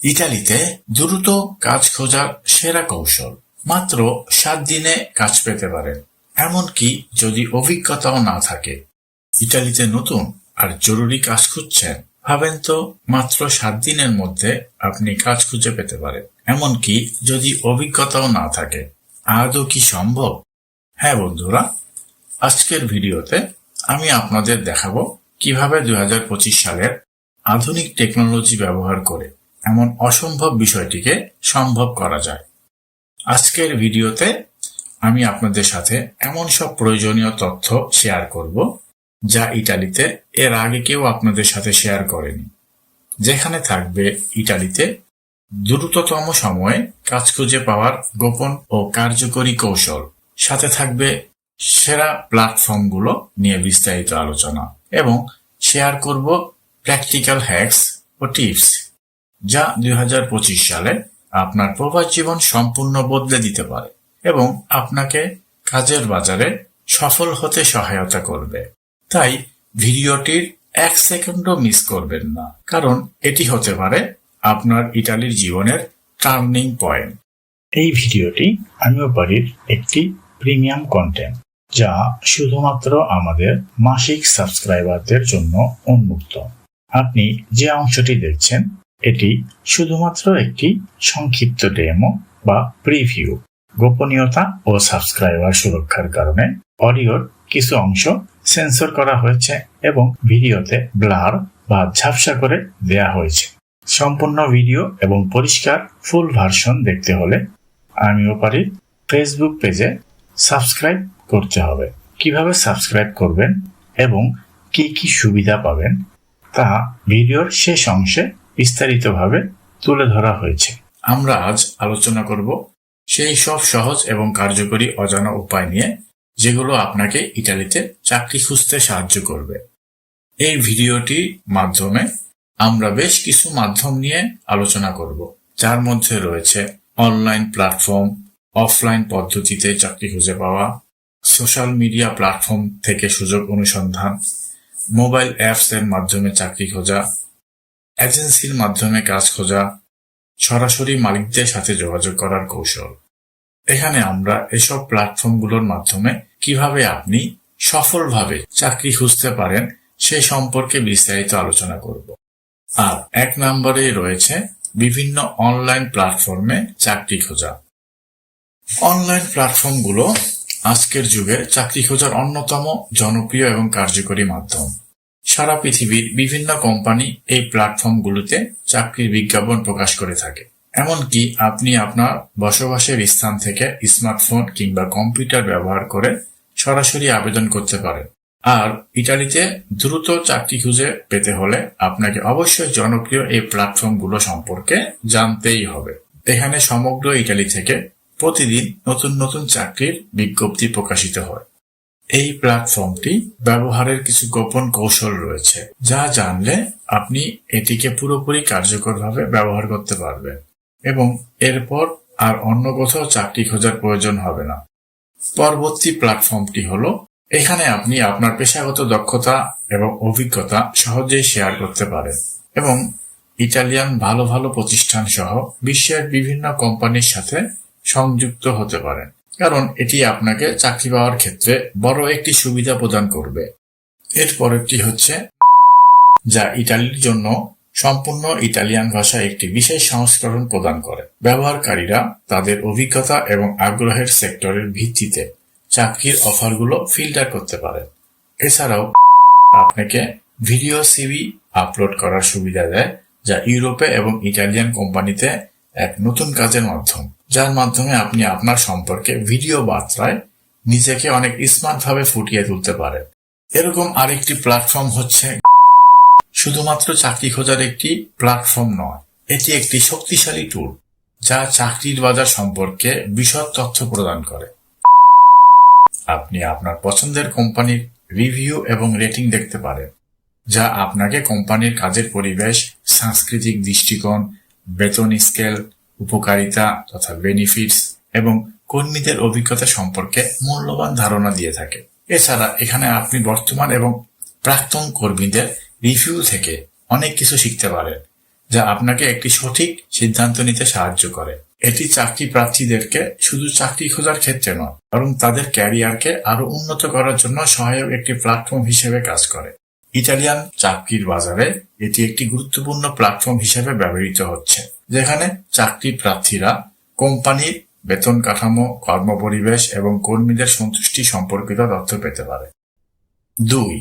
ইতালিতে দ্রুত কাজ খোঁজার সেরা কৌশল। মাত্র 7 দিনে কাজ পেতে পারেন, এমনকি যদি অভিজ্ঞতাও না থাকে। ইতালিতে নতুন আর জরুরি কাজ খুঁজছেন? ভাবেন তো, মাত্র 7 দিনের মধ্যে আপনি কাজ খুঁজে পেতে পারেন, এমনকি যদি অভিজ্ঞতাও না থাকে। আদৌ কি সম্ভব? হ্যাঁ বন্ধুরা, আজকের ভিডিওতে আমি আপনাদের দেখাবো কিভাবে 2025 সালের আধুনিক টেকনোলজি ব্যবহার করে এমন অসম্ভব বিষয়টিকে সম্ভব করা যায়। আজকের ভিডিওতে আমি আপনাদের সাথে এমন সব প্রয়োজনীয় তথ্য শেয়ার করব যা ইতালিতে এর আগে কেউ আপনাদের সাথে শেয়ার করেনি। যেখানে থাকবে ইতালিতে দ্রুততম সময়ে কাজ খুঁজে পাওয়ার গোপন ও কার্যকরী কৌশল, সাথে থাকবে সেরা প্ল্যাটফর্মগুলো নিয়ে বিস্তারিত আলোচনা, এবং শেয়ার করব প্র্যাকটিক্যাল হ্যাকস ও টিপস যা 2025 সালে আপনার প্রবাস জীবন সম্পূর্ণ বদলে দিতে পারে এবং আপনাকে কাজের বাজারে সফল হতে সহায়তা করবে। তাই ভিডিওটির 1 সেকেন্ডও মিস করবেন না, কারণ এটি হতে পারে আপনার ইতালির জীবনের টার্নিং পয়েন্ট। এই ভিডিওটি আমিও পারির একটি প্রিমিয়াম কন্টেন্ট, যা শুধুমাত্র আমাদের মাসিক সাবস্ক্রাইবারদের জন্য উন্মুক্ত। আপনি যে অংশটি দেখছেন এটি শুধুমাত্র একটি সংক্ষিপ্ত ডেমো বা প্রিভিউ। গোপনীয়তা ও সাবস্ক্রাইবার সুরক্ষার কারণে অডিওর কিছু অংশ সেন্সর করা হয়েছে এবং ভিডিওতে ব্লার বা ঝাপসা করে দেয়া হয়েছে। সম্পূর্ণ ভিডিও এবং পরিষ্কার ফুল ভার্সন দেখতে হলে আমিও পারি ফেসবুক পেজে সাবস্ক্রাইব করতে হবে। কিভাবে সাবস্ক্রাইব করবেন এবং কি কি সুবিধা পাবেন তা ভিডিওর শেষ অংশে বিস্তারিতভাবে তুলে ধরা হয়েছে। আমরা আজ আলোচনা করব সেই সব সহজ এবং কার্যকরী অজানা উপায় নিয়ে যেগুলো আপনাকে ইতালিতে চাকরি খুঁজতে সাহায্য করবে। এই ভিডিওটির মাধ্যমে আমরা বেশ কিছু মাধ্যম নিয়ে আলোচনা করব, যার মধ্যে রয়েছে অনলাইন প্ল্যাটফর্ম, অফলাইন পদ্ধতিতে চাকরি খুঁজে পাওয়া, সোশ্যাল মিডিয়া প্ল্যাটফর্ম থেকে সুযোগ অনুসন্ধান, মোবাইল অ্যাপস এর মাধ্যমে চাকরি খোঁজা, এজেন্সির মাধ্যমে কাজ খোঁজা, সরাসরি মালিকদের সাথে যোগাযোগ করার কৌশল। এখানে আমরা এসব প্ল্যাটফর্মগুলোর মাধ্যমে কিভাবে আপনি সফলভাবে চাকরি খুঁজতে পারেন সে সম্পর্কে বিস্তারিত আলোচনা করব। আর 1 নম্বরে রয়েছে বিভিন্ন অনলাইন প্ল্যাটফর্মে চাকরি খোঁজা। অনলাইন প্ল্যাটফর্মগুলো আজকের যুগে চাকরি খোঁজার অন্যতম জনপ্রিয় এবং কার্যকরী মাধ্যম। সারা পৃথিবীর বিভিন্ন কোম্পানি এই প্ল্যাটফর্মগুলোতে চাকরির বিজ্ঞাপন প্রকাশ করে থাকে। এমনকি আপনি আপনার বসবাসের স্থান থেকে স্মার্টফোন কিংবা কম্পিউটার ব্যবহার করে সরাসরি আবেদন করতে পারেন। আর ইতালিতে দ্রুত চাকরি খুঁজে পেতে হলে আপনাকে অবশ্যই জনপ্রিয় এই প্ল্যাটফর্মগুলো সম্পর্কে জানতেই হবে। এখানে সমগ্র ইতালি থেকে প্রতিদিন নতুন নতুন চাকরির বিজ্ঞপ্তি প্রকাশিত হয়। এই প্ল্যাটফর্মটি ব্যবহারের কিছু গোপন কৌশল রয়েছে, যা জানলে আপনি এটিকে পুরোপুরি কার্যকরভাবে ব্যবহার করতে পারবেন এবং এরপর আর অন্য কোথাও চাকরি খোঁজার প্রয়োজন হবে না। পরবর্তী প্ল্যাটফর্মটি হলো, এখানে আপনি আপনার পেশাগত দক্ষতা এবং অভিজ্ঞতা সহজেই শেয়ার করতে পারেন এবং ইতালিয়ান ভালো ভালো প্রতিষ্ঠান সহ বিশ্বের বিভিন্ন কোম্পানির সাথে সংযুক্ত হতে পারেন, কারণ এটি আপনাকে চাকরি পাওয়ার ক্ষেত্রে বড় একটি সুবিধা প্রদান করবে। এর পরেরটি হচ্ছে, যা ইতালির জন্য সম্পূর্ণ ইতালিয়ান ভাষায় একটি বিশেষ সংস্করণ প্রদান করে। ব্যবহারকারীরা তাদের অভিজ্ঞতা এবং আগ্রহের সেক্টরের ভিত্তিতে চাকরির অফারগুলো ফিল্টার করতে পারে। এছাড়াও আপনাকে ভিডিও সিভি আপলোড করার সুবিধা দেয়, যা ইউরোপে এবং ইতালিয়ান কোম্পানিতে এক নতুন কাজের মাধ্যম, যার মাধ্যমে আপনি আপনার সম্পর্কে ভিডিও বার্তায় নিজেকে অনেক স্মার্টভাবে ফুটিয়ে তুলতে পারেন। এরকম আরেকটি প্ল্যাটফর্ম হচ্ছে, শুধুমাত্র চাকরি খোঁজার একটি প্ল্যাটফর্ম নয়, এটি একটি শক্তিশালী টুল যা চাকরির বাজার সম্পর্কে বিশদ তথ্য প্রদান করে। আপনি আপনার পছন্দের কোম্পানির রিভিউ এবং রেটিং দেখতে পারেন, যা আপনাকে কোম্পানির কাজের পরিবেশ, সাংস্কৃতিক দৃষ্টিকোণ, বেতন স্কেল, উপকারিতা তথা বেনিফিটস এবং কর্মীদের অভিজ্ঞতা সম্পর্কে মূল্যবান ধারণা দিয়ে থাকে। এছাড়া এখানে আপনি বর্তমান এবং প্রাক্তন কর্মীদের রিভিউ থেকে অনেক কিছু শিখতে পারেন, যা আপনাকে একটি সঠিক সিদ্ধান্ত নিতে সাহায্য করে। এটি চাকরি প্রার্থীদেরকে শুধু চাকরি খোঁজার ক্ষেত্রে নয়, বরং তাদের ক্যারিয়ারকে আরো উন্নত করার জন্য সহায়ক একটি প্ল্যাটফর্ম হিসেবে কাজ করে। ইটালিয়ান চাকরির বাজারে এটি একটি গুরুত্বপূর্ণ প্ল্যাটফর্ম হিসেবে ব্যবহৃত হচ্ছে, যেখানে চাকরি প্রার্থীরা কোম্পানির বেতন কাঠামো, কর্মপরিবেশ এবং কর্মীদের সন্তুষ্টি সম্পর্কিত তথ্য পেতে পারে। 2.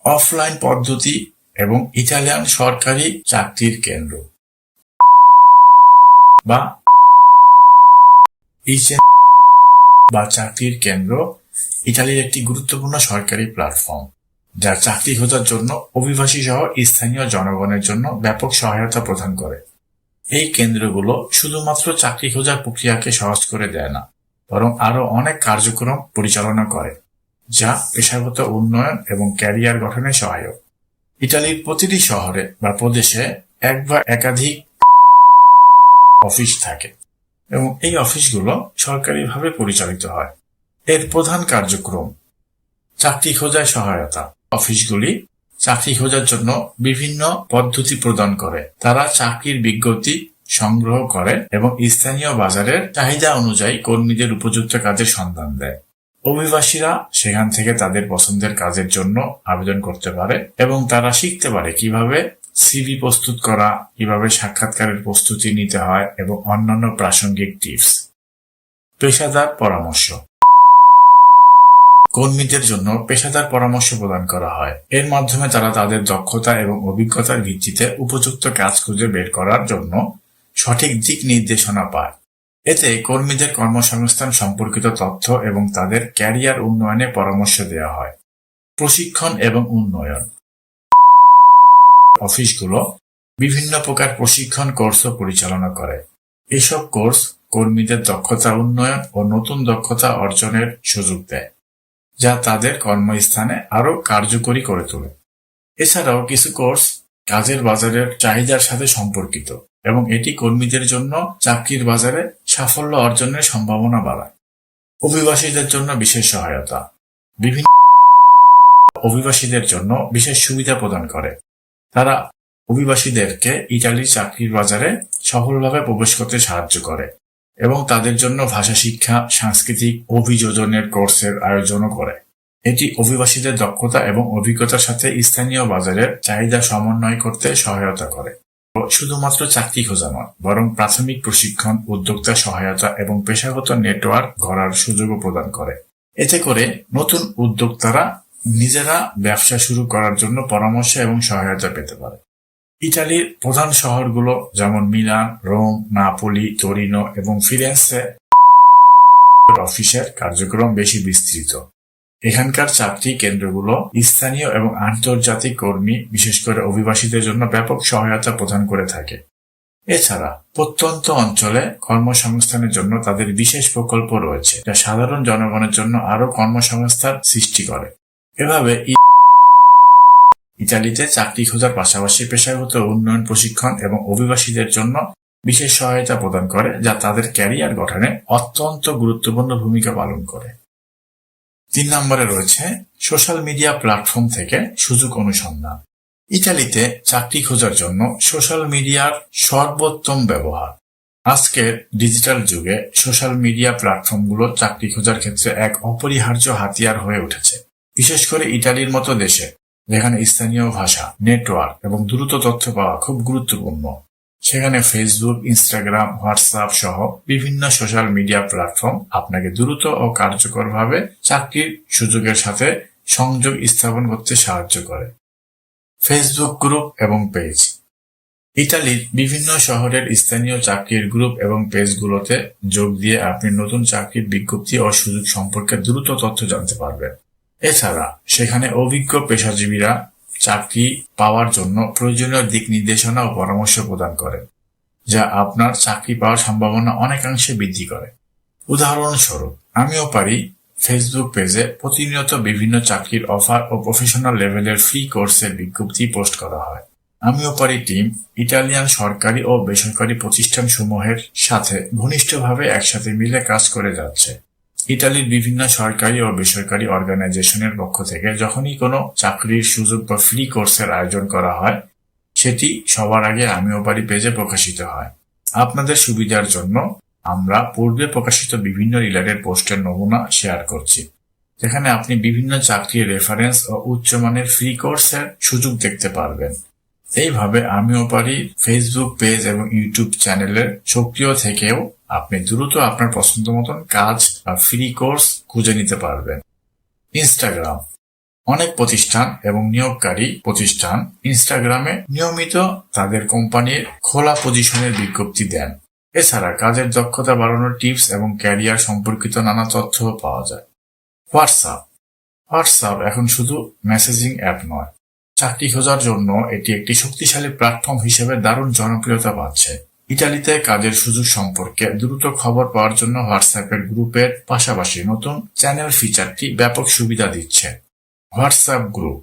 অফলাইন পদ্ধতি এবং ইটালিয়ান সরকারি চাকরির কেন্দ্র বা চাকরির কেন্দ্র ইটালির একটি গুরুত্বপূর্ণ সরকারি প্ল্যাটফর্ম, যা চাকরি খোঁজার জন্য অভিবাসী সহ স্থানীয় জনগণের জন্য ব্যাপক সহায়তা প্রদান করে। এই কেন্দ্রগুলো শুধুমাত্র চাকরি খোঁজার প্রক্রিয়াকে সহজ করে দেয় না, বরং আরো অনেক কার্যক্রম পরিচালনা করে, যা পেশাগত উন্নয়ন এবং ক্যারিয়ার গঠনে সহায়ক। ইটালির প্রতিটি শহরে বা প্রদেশে এক বা একাধিক অফিস থাকে এবং এই অফিসগুলো সরকারিভাবে পরিচালিত হয়। এর প্রধান কার্যক্রম চাকরি খোঁজায় সহায়তা। অফিসগুলি চাকরি খোঁজার জন্য বিভিন্ন পদ্ধতি প্রদান করে। তারা চাকরির বিজ্ঞপ্তি সংগ্রহ করে এবং স্থানীয় বাজারের চাহিদা অনুযায়ী কর্মীদের উপযুক্ত কাজের সন্ধান দেয়। অভিবাসীরা সেখান থেকে তাদের পছন্দের কাজের জন্য আবেদন করতে পারে এবং তারা শিখতে পারে কিভাবে সিভি প্রস্তুত করা, কিভাবে সাক্ষাৎকারের প্রস্তুতি নিতে হয় এবং অন্যান্য প্রাসঙ্গিক টিপস। পেশাদার পরামর্শ। কর্মীদের জন্য পেশাদার পরামর্শ প্রদান করা হয়। এর মাধ্যমে তারা তাদের দক্ষতা এবং অভিজ্ঞতার ভিত্তিতে উপযুক্ত কাজ খুঁজে বের করার জন্য সঠিক দিক নির্দেশনা পায়। এতে কর্মীদের কর্মসংস্থান সম্পর্কিত তথ্য এবং তাদের ক্যারিয়ার উন্নয়নে পরামর্শ দেওয়া হয়। প্রশিক্ষণ এবং উন্নয়ন। অফিসগুলো বিভিন্ন প্রকার প্রশিক্ষণ কোর্সও পরিচালনা করে। এসব কোর্স কর্মীদের দক্ষতা উন্নয়ন ও নতুন দক্ষতা অর্জনের সুযোগ দেয়, যা তাদের কর্মস্থানে আরো কার্যকরী করে তোলে। এছাড়াও কিছু কোর্স কাজের বাজারের চাহিদার সাথে সম্পর্কিত এবং এটি কর্মীদের জন্য চাকরির বাজারে সাফল্য অর্জনের সম্ভাবনা বাড়ায়। অভিবাসীদের জন্য বিশেষ সহায়তা। বিভিন্ন অভিবাসীদের জন্য বিশেষ সুবিধা প্রদান করে। তারা অভিবাসীদেরকে ইটালির চাকরির বাজারে সফলভাবে প্রবেশ করতে সাহায্য করে এবং তাদের জন্য ভাষা শিক্ষা, সাংস্কৃতিক অভিযোজনের কোর্সের আয়োজনও করে। এটি অভিবাসীদের দক্ষতা এবং অভিজ্ঞতার সাথে স্থানীয় বাজারের চাহিদা সমন্বয় করতে সহায়তা করে। শুধুমাত্র চাকরি খোঁজা নয়, বরং প্রাথমিক প্রশিক্ষণ, উদ্যোক্তা সহায়তা এবং পেশাগত নেটওয়ার্ক গড়ার সুযোগও প্রদান করে। এতে করে নতুন উদ্যোক্তারা নিজেরা ব্যবসা শুরু করার জন্য পরামর্শ এবং সহায়তা পেতে পারে। ইটালির প্রধান শহরগুলো যেমন মিলান, রোম, নাপোলি, তোরিনো এবং ফিরেন্সে অফিসের কার্যক্রম বেশি বিস্তৃত। এখানকার চাকরি কেন্দ্রগুলো স্থানীয় এবং আন্তর্জাতিক কর্মী, বিশেষ করে অভিবাসীদের জন্য ব্যাপক সহায়তা প্রদান করে থাকে। এছাড়া প্রত্যন্ত অঞ্চলে কর্মসংস্থানের জন্য তাদের বিশেষ প্রকল্প রয়েছে, যা সাধারণ জনগণের জন্য আরো কর্মসংস্থান সৃষ্টি করে। এভাবে ইতালিতে চাকরি খোঁজার পাশাপাশি পেশাগত উন্নয়ন, প্রশিক্ষণ এবং অভিবাসীদের জন্য বিশেষ সহায়তা প্রদান করে, যা তাদের ক্যারিয়ার গঠনে অত্যন্ত গুরুত্বপূর্ণ ভূমিকা পালন করে। 3 নম্বরে রয়েছে সোশ্যাল মিডিয়া প্ল্যাটফর্ম থেকে সুযোগ অনুসন্ধান। ইতালিতে চাকরি খোঁজার জন্য সোশ্যাল মিডিয়ার সর্বোত্তম ব্যবহার। আজকের ডিজিটাল যুগে সোশ্যাল মিডিয়া প্ল্যাটফর্মগুলো চাকরি খোঁজার ক্ষেত্রে এক অপরিহার্য হাতিয়ার হয়ে উঠেছে, বিশেষ করে ইটালির মতো দেশে, যেখানে স্থানীয় ভাষা, নেটওয়ার্ক এবং দ্রুত তথ্য পাওয়া খুব গুরুত্বপূর্ণ। সেখানে ফেসবুক, ইনস্টাগ্রাম, হোয়াটসঅ্যাপ সহ বিভিন্ন সোশ্যাল মিডিয়া প্ল্যাটফর্ম আপনাকে দ্রুত ও কার্যকরভাবে চাকরির সুযোগের সাথে সংযোগ স্থাপন করতে সাহায্য করে। ফেসবুক গ্রুপ এবং পেজ। ইতালির বিভিন্ন শহরের স্থানীয় চাকরির গ্রুপ এবং পেজগুলোতে যোগ দিয়ে আপনি নতুন চাকরির বিজ্ঞপ্তি ও সুযোগ সম্পর্কে দ্রুত তথ্য জানতে পারবেন। এছাড়া সেখানে অভিজ্ঞ পেশাজীবীরা চাকরি পাওয়ার জন্য প্রয়োজনীয় দিক নির্দেশনা ও পরামর্শ প্রদান করেন, যা আপনার চাকরি পাওয়ার সম্ভাবনা অনেকাংশে বৃদ্ধি করে। উদাহরণস্বরূপ, আমিও পারি ফেসবুক পেজে প্রতিনিয়ত বিভিন্ন চাকরির অফার ও প্রফেশনাল লেভেলের ফ্রি কোর্সের বিজ্ঞপ্তি পোস্ট করা হয়। আমিও পারি টিম ইটালিয়ান সরকারি ও বেসরকারি প্রতিষ্ঠানসমূহের সাথে ঘনিষ্ঠভাবে একসাথে মিলে কাজ করে যাচ্ছে। ইতালির বিভিন্ন সরকারি ও বেসরকারি অর্গানাইজেশনের পক্ষ থেকে যখনই কোনো চাকরির সুযোগ বা ফ্রি কোর্সের আয়োজন করা হয়, সেটি সবার আগে আমিও পারি পেজে প্রকাশিত হয়। আপনাদের সুবিধার জন্য আমরা পূর্বে প্রকাশিত বিভিন্ন রিলেটেড পোস্টের নমুনা শেয়ার করছি, যেখানে আপনি বিভিন্ন চাকরির রেফারেন্স ও উচ্চমানের ফ্রি কোর্সের সুযোগ দেখতে পারবেন। এইভাবে আমিও পারি ফেসবুক পেজ এবং ইউটিউব চ্যানেলের সক্রিয় থেকেও আপনি দ্রুত আপনার পছন্দ মতন কাজ বা ফ্রি কোর্স খুঁজে নিতে পারবেন। ইনস্টাগ্রাম। অনেক প্রতিষ্ঠান এবং নিয়োগকারী প্রতিষ্ঠান ইনস্টাগ্রামে নিয়মিত তাদের কোম্পানির খোলা পজিশনের বিজ্ঞপ্তি দেন। এছাড়া কাজের দক্ষতা বাড়ানোর টিপস এবং ক্যারিয়ার সম্পর্কিত নানা তথ্য পাওয়া যায়। হোয়াটসঅ্যাপ এখন শুধু মেসেজিং অ্যাপ নয়, চাকরি খোঁজার জন্য এটি একটি শক্তিশালী প্ল্যাটফর্ম হিসেবে দারুণ জনপ্রিয়তা পাচ্ছে। ইতালিতে কাজের সুযোগ সম্পর্কে দ্রুত খবর পাওয়ার জন্য হোয়াটসঅ্যাপের গ্রুপের পাশাপাশি নতুন চ্যানেল ফিচারটি ব্যাপক সুবিধা দিচ্ছে। WhatsApp group.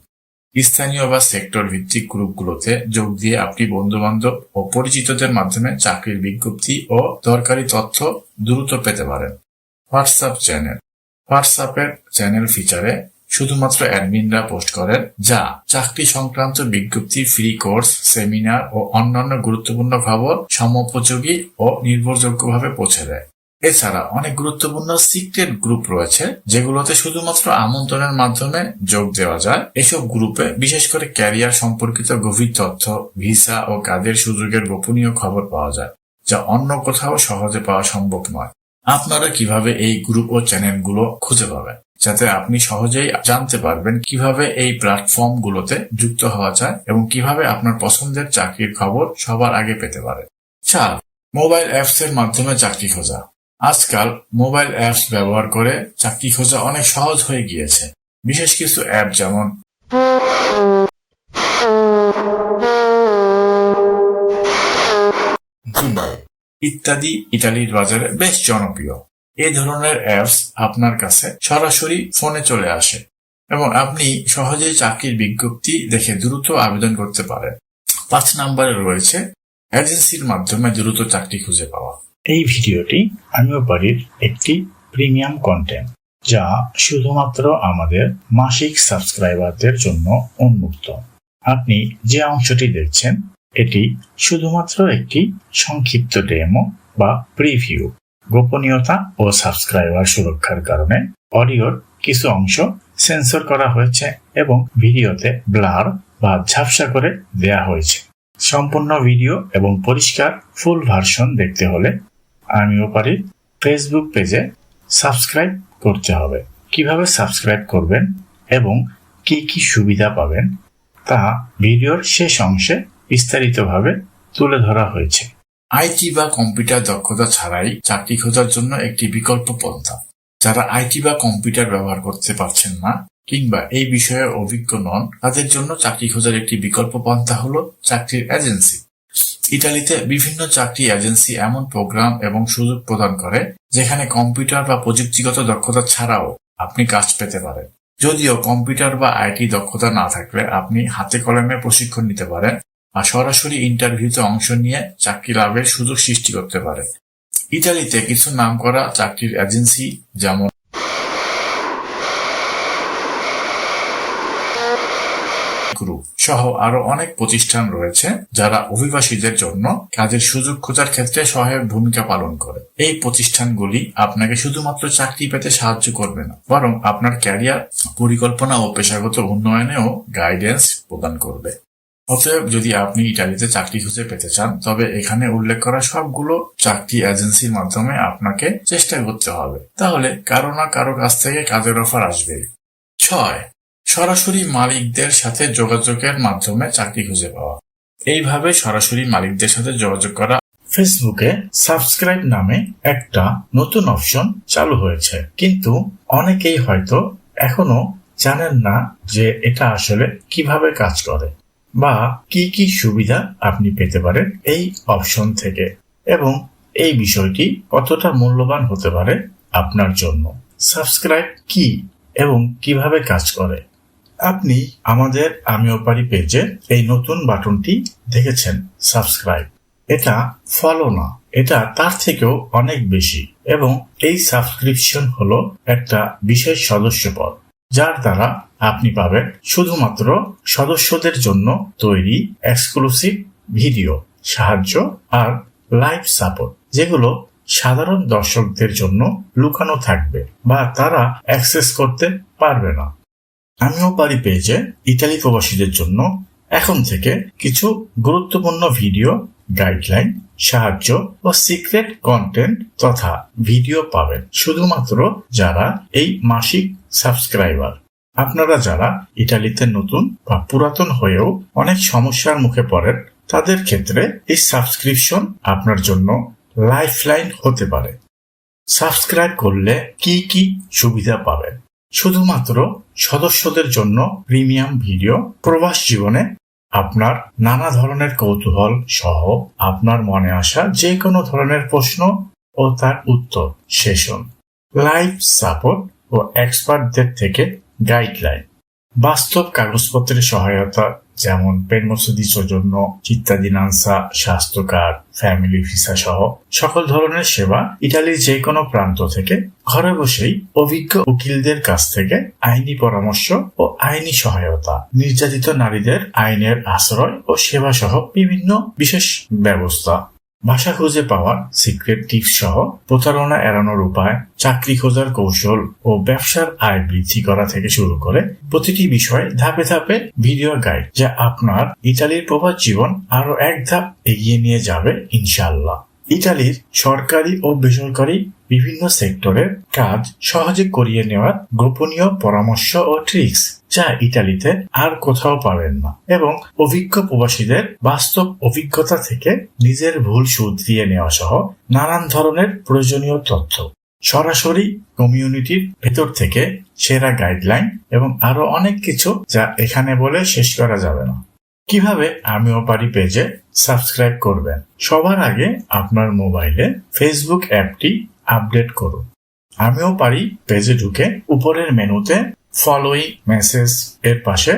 স্থানীয় বা সেক্টর ভিত্তিক গ্রুপগুলোতে যোগ দিয়ে আপনি বন্ধু-বান্ধব ও পরিচিতদের মাধ্যমে চাকরির বিজ্ঞপ্তি ও দরকারি তথ্য দ্রুত পেতে পারেন। WhatsApp channel. হোয়াটসঅ্যাপের চ্যানেল ফিচারে শুধুমাত্র অ্যাডমিনরা পোস্ট করেন, যা চাকরি সংক্রান্ত বিজ্ঞপ্তি, ফ্রি কোর্স, সেমিনার ও অন্যান্য গুরুত্বপূর্ণ খবর সময়োপযোগী ও নির্ভরযোগ্যভাবে পৌঁছে দেয়। এছাড়া অনেক গুরুত্বপূর্ণ সিক্রেট গ্রুপ রয়েছে, যেগুলোতে শুধুমাত্র আমন্ত্রণের মাধ্যমে যোগ দেওয়া যায়। এসব গ্রুপে বিশেষ করে ক্যারিয়ার সম্পর্কিত গভীর তথ্য, ভিসা ও কাজের সুযোগের গোপনীয় খবর পাওয়া যায়, যা অন্য কোথাও সহজে পাওয়া সম্ভব নয়। আপনারা কিভাবে এই গ্রুপ ও চ্যানেলগুলো খুঁজে পাবেন, যাতে আপনি সহজেই জানতে পারবেন কিভাবে এই প্ল্যাটফর্মগুলোতে যুক্ত হওয়া যায় এবং কিভাবে আপনার পছন্দের চাকরির খবর সবার আগে পেতে পারেন। 4. মোবাইল অ্যাপস এর মাধ্যমে চাকরি খোঁজা। আজকাল মোবাইল অ্যাপস ব্যবহার করে চাকরি খোঁজা অনেক সহজ হয়ে গিয়েছে। বিশেষ কিছু অ্যাপ যেমন জুবাই ইত্যাদি ইতালির বাজারে বেশ জনপ্রিয়। এই ধরনের অ্যাপস আপনার কাছে সরাসরি ফোনে চলে আসে এবং আপনি সহজেই চাকরির বিজ্ঞপ্তি দেখে দ্রুত আবেদন করতে পারেন। 5 নম্বরে রয়েছে এজেন্সির মাধ্যমে দ্রুত চাকরি খুঁজে পাওয়া। এই ভিডিওটি আমিও পারির একটি প্রিমিয়াম কন্টেন্ট, যা শুধুমাত্র আমাদের মাসিক সাবস্ক্রাইবারদের জন্য উন্মুক্ত। আপনি যে অংশটি দেখছেন এটি শুধুমাত্র একটি সংক্ষিপ্ত ডেমো বা প্রিভিউ। গোপনীয়তা ও সাবস্ক্রাইবার সুরক্ষার কারণে অডিওর কিছু অংশ সেন্সর করা হয়েছে এবং ভিডিওতে ব্লার বা ঝাপসা করে দেয়া হয়েছে। সম্পূর্ণ ভিডিও এবং পরিষ্কার ফুল ভার্সন দেখতে হলে আমিও পারির ফেসবুক পেজে সাবস্ক্রাইব করতে হবে। কিভাবে সাবস্ক্রাইব করবেন এবং কি কি সুবিধা পাবেন তা ভিডিওর শেষ অংশে বিস্তারিতভাবে তুলে ধরা হয়েছে। আইটি বা কম্পিউটার দক্ষতা ছাড়াই চাকরি খোঁজার জন্য একটি বিকল্প পন্থা। যারা আইটি বা কম্পিউটার ব্যবহার করতে পারছেন না কিংবা এই বিষয়ে অভিজ্ঞ নন, তাদের জন্য চাকরি খোঁজার একটি বিকল্প পন্থা হলো চাকরির এজেন্সি। ইতালিতে বিভিন্ন চাকরি এজেন্সি এমন প্রোগ্রাম এবং সুযোগ প্রদান করে যেখানে কম্পিউটার বা প্রযুক্তিগত দক্ষতা ছাড়াও আপনি কাজ পেতে পারেন। যদিও কম্পিউটার বা আইটি দক্ষতা না থাকলে আপনি হাতে কলমে প্রশিক্ষণ নিতে পারেন বা সরাসরি ইন্টারভিউতে অংশ নিয়ে চাকরি লাভের সুযোগ সৃষ্টি করতে পারেন। ইতালিতে কিছু নামকরা চাকরির এজেন্সি যেমন গ্রুপ সহ আরো অনেক প্রতিষ্ঠান রয়েছে, যারা অভিবাসীদের জন্য কাজের সুযোগ খোঁজার ক্ষেত্রে সহায়ক ভূমিকা পালন করে। এই প্রতিষ্ঠানগুলি আপনাকে শুধুমাত্র চাকরি পেতে সাহায্য করবে না, বরং আপনার ক্যারিয়ার পরিকল্পনা ও পেশাগত উন্নয়নেও গাইডেন্স প্রদান করবে। অতএব যদি আপনি ইতালিতে চাকরি খুঁজে পেতে চান, তবে এখানে উল্লেখ করা সবগুলো চাকরি এজেন্সির মাধ্যমে আপনাকে চেষ্টা করতে হবে। তাহলে কারো না কারো কাছ থেকে কাজের অফার আসবে। 6. সরাসরি মালিকদের সাথে যোগাযোগের মাধ্যমে চাকরি খুঁজে পাওয়া। এইভাবে সরাসরি মালিকদের সাথে যোগাযোগ করা। ফেসবুকে সাবস্ক্রাইব নামে একটা নতুন অপশন চালু হয়েছে, কিন্তু অনেকেই হয়তো এখনো জানেন না যে এটা আসলে কিভাবে কাজ করে বা কি কি সুবিধা আপনি পেতে পারেন এই অপশন থেকে, এবং এই বিষয়টি কতটা মূল্যবান হতে পারে আপনার জন্য। সাবস্ক্রাইব কি এবং কিভাবে কাজ করে? আপনি আমাদের আমিও পারি পেজে এই নতুন বাটনটি দেখেছেন, সাবস্ক্রাইব। এটা ফলো না, এটা তার থেকেও অনেক বেশি, এবং এই সাবস্ক্রিপশন হলো একটা বিশেষ সদস্যপদ। যার দ্বারা আপনি পাবেন শুধুমাত্র সদস্যদের জন্য তৈরি এক্সক্লুসিভ ভিডিও, সাহায্য আর লাইভ সাপোর্ট, যেগুলো সাধারণ দর্শকদের জন্য লুকানো থাকবে বা তারা অ্যাক্সেস করতে পারবে না। আমিও পারি পেজে ইতালি প্রবাসীদের জন্য এখন থেকে কিছু গুরুত্বপূর্ণ ভিডিও, গাইডলাইন, সাহায্য ও সিক্রেট কন্টেন্ট তথা ভিডিও পাবেন শুধুমাত্র যারা এই মাসিক সাবস্ক্রাইবার। আপনারা যারা ইটালিতে নতুন বা পুরাতন হয়েও অনেক সমস্যার মুখে পড়েন, তাদের ক্ষেত্রে এই সাবস্ক্রিপশন আপনার জন্য লাইফলাইন হতে পারে। সাবস্ক্রাইব করলে কি কি সুবিধা পাবেন? শুধুমাত্র সদস্যদের জন্য প্রিমিয়াম ভিডিও, প্রবাস জীবনে আপনার নানা ধরনের কৌতূহল সহ আপনার মনে আসা যে কোনো ধরনের প্রশ্ন ও তার উত্তর সেশন, লাইভ সাপোর্ট ও এক্সপার্টদের থেকে গাইডলাইন, বাস্তব কাগজপত্রের সহায়তা যেমন পেনমসুদিসের জন্য চিত্তাদিনান্সা, স্বাস্থ্য কার্ড, ফ্যামিলি ভিসা সহ সকল ধরনের সেবা ইটালির যে কোনো প্রান্ত থেকে ঘরে বসেই অভিজ্ঞ উকিলদের কাছ থেকে আইনি পরামর্শ ও আইনি সহায়তা, নির্যাতিত নারীদের আইনের আশ্রয় ও সেবা সহ বিভিন্ন বিশেষ ব্যবস্থা, ভাষা খুঁজে পাওয়ার সিক্রেট টিপস সহ প্রতারণা এড়ানোর উপায়, চাকরি খোঁজার কৌশল ও ব্যবসার আয় বৃদ্ধি করা থেকে শুরু করে প্রতিটি বিষয়ে ধাপে ধাপে ভিডিও গাইড, যা আপনার ইতালির প্রবাস জীবন আরো এক ধাপ এগিয়ে নিয়ে যাবে ইনশাআল্লাহ। ইতালির সরকারি ও বেসরকারি বিভিন্ন সেক্টরের কাজ সহজে করিয়ে নেওয়ার গোপনীয় পরামর্শ ও ট্রিক্স, যা ইতালিতে আর কোথাও পাবেন না, এবং অভিজ্ঞ প্রবাসীদের বাস্তব অভিজ্ঞতা থেকে নিজের ভুল শুধরিয়ে নেওয়া সহ নানান ধরনের প্রয়োজনীয় তথ্য, সরাসরি কমিউনিটির ভেতর থেকে সেরা গাইডলাইন এবং আরো অনেক কিছু যা এখানে বলে শেষ করা যাবে না। কিভাবে আমিও পারি পেজে সাবস্ক্রাইব করবেন? সবার আগে আপনার মোবাইলে ফেসবুক অ্যাপটি আপডেট করুন। আমিও পারি পেজে ঢুকে উপরের মেনুতে ফলোইং মেসেজ এর পাশে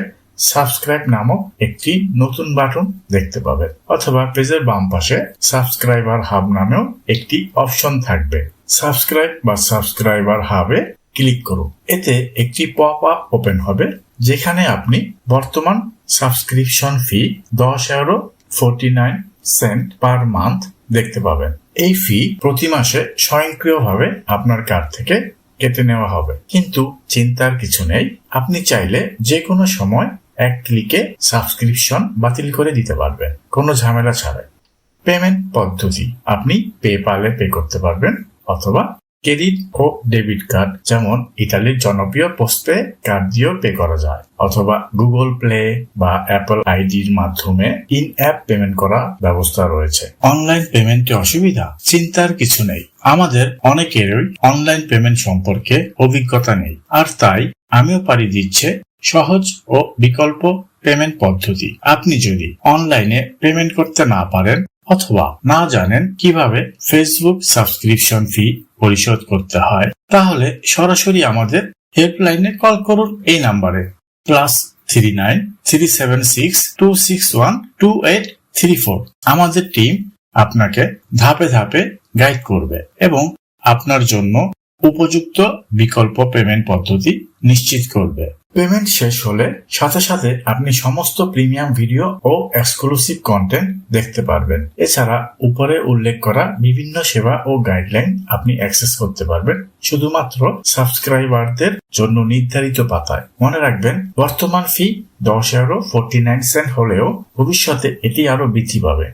সাবস্ক্রাইব নামক একটি নতুন বাটন দেখতে পাবেন, অথবা পেজের বাম পাশে সাবস্ক্রাইবার হাব নামেও একটি অপশন থাকবে। সাবস্ক্রাইব বা সাবস্ক্রাইবার হাবে ক্লিক করুন। এতে একটি পপ আপ ওপেন হবে, যেখানে আপনি বর্তমান সাবস্ক্রিপশন ফি €10.49 পার মান্থ দেখতে পাবেন। এই ফি প্রতি মাসে স্বয়ংক্রিয়ভাবে আপনার কার্ড থেকে কেটে নেওয়া হবে, কিন্তু চিন্তার কিছু নেই। আপনি চাইলে যে কোনো সময় এক ক্লিকে সাবস্ক্রিপশন বাতিল করে দিতে পারবেন, কোনো ঝামেলা ছাড়াই। পেমেন্ট পদ্ধতি: আপনি পেপ্যালে পে করতে পারবেন, অথবা ক্রেডিট ও ডেবিট কার্ড যেমন ইতালির জনপ্রিয় পোস্টপে কার্ড দিয়েও পে করা যায়, অথবা গুগল প্লে বা অ্যাপল আইডির মাধ্যমে ইন অ্যাপ পেমেন্ট করা ব্যবস্থা রয়েছে। অনলাইন পেমেন্টে অসুবিধা? চিন্তার কিছু নেই। আমাদের অনেকেরই অনলাইন পেমেন্ট সম্পর্কে অভিজ্ঞতা নেই, আর তাই আমিও পারি দিচ্ছে সহজ ও বিকল্প পেমেন্ট পদ্ধতি। আপনি যদি অনলাইনে পেমেন্ট করতে না পারেন অথবা না জানেন কিভাবে ফেসবুক সাবস্ক্রিপশন ফি পরিশোধ করতে হয়, তাহলে সরাসরি আমাদের হেল্পলাইনে কল করুন এই নাম্বারে +39 376 261 2834। আমাদের টিম আপনাকে ধাপে ধাপে গাইড করবে এবং আপনার জন্য উপযুক্ত বিকল্প পেমেন্ট পদ্ধতি নিশ্চিত করবে। পেমেন্ট শেষ হলে সাথে সাথে আপনি সমস্ত প্রিমিয়াম ভিডিও ও এক্সক্লুসিভ কন্টেন্ট দেখতে পারবেন। এছাড়া উপরে উল্লেখ করা বিভিন্ন সেবা ও গাইডলাইন আপনি অ্যাক্সেস করতে পারবেন শুধুমাত্র সাবস্ক্রাইবারদের জন্য নির্ধারিত পাতায়। মনে রাখবেন, বর্তমান ফি €10.49 হলেও ভবিষ্যতে এটি আরো বৃদ্ধি পাবে।